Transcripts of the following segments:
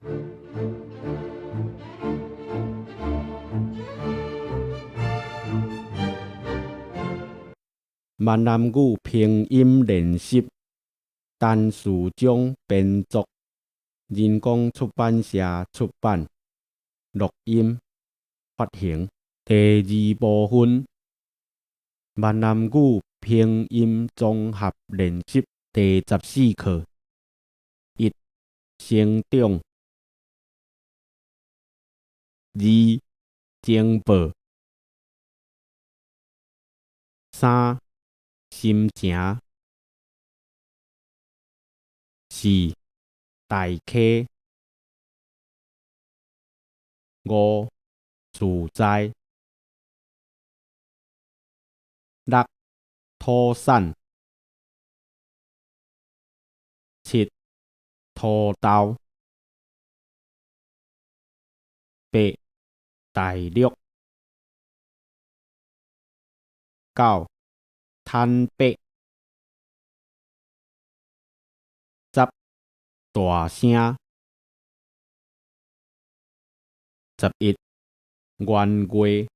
闽南语拼音练习单词奖编作，人工出版社出版，录音发行。第二部分，闽南语拼音综合练习第14课。一、成长。二、情报。三、心情。四、大溪。五、自在。六、妥善。七、土豆。八、大陆。九、坦白。十、大声。11、元月。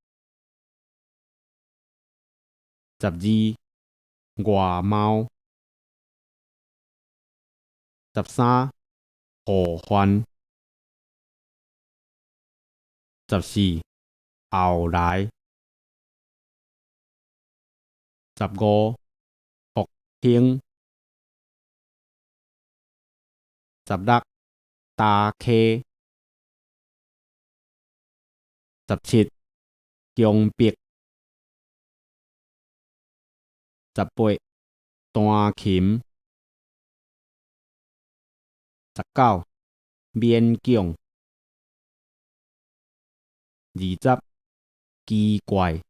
12、外貌。13、互换。14、后来。15、复兴。16、大溪。17、强迫。18、弹琴。19、勉强。20、奇怪。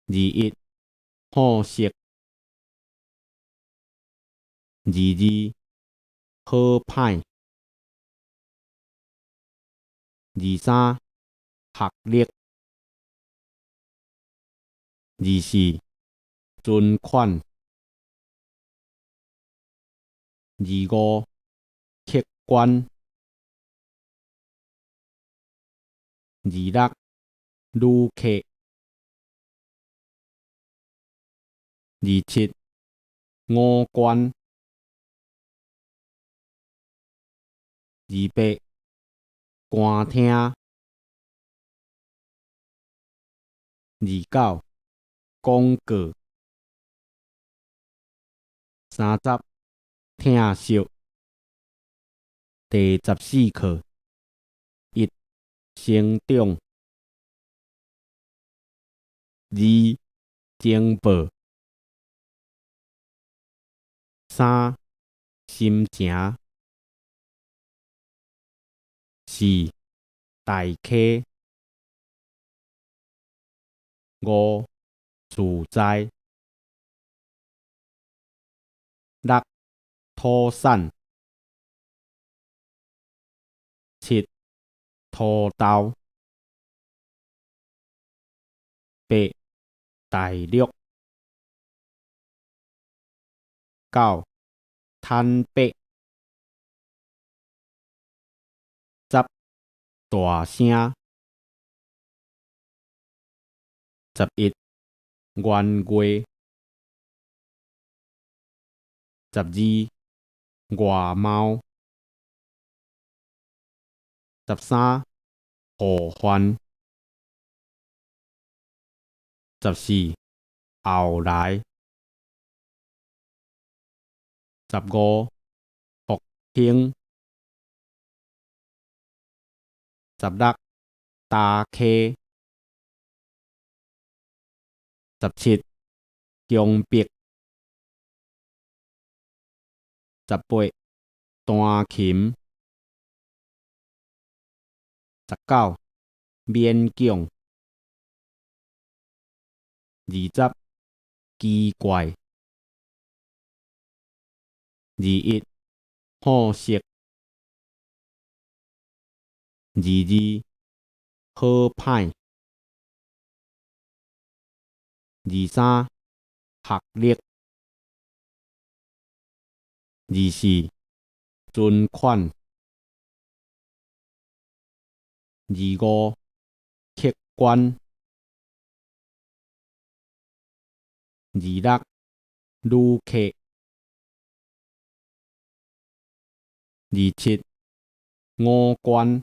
21、好色。22、好歹。23、学历。24、存款。25、客观。26、旅客。27、五官。28、歌厅。29、广告。30、听说。第14课。一、成长。二、情报。三、心情。四、大溪。五、自在。六、妥善。七、土豆。八、大陆。九、坦白。10、大声。11、元月。12、外貌。13、互换。14、后来。15、复兴。16、大溪。17、强迫。18、弹琴。19、勉强。20、奇怪。21、好色。22、好歹。23、学历。24、存款。25客观。26旅客。27五官。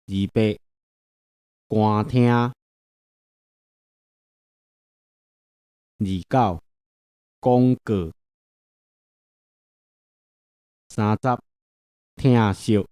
28官厅。29广告。30听惜。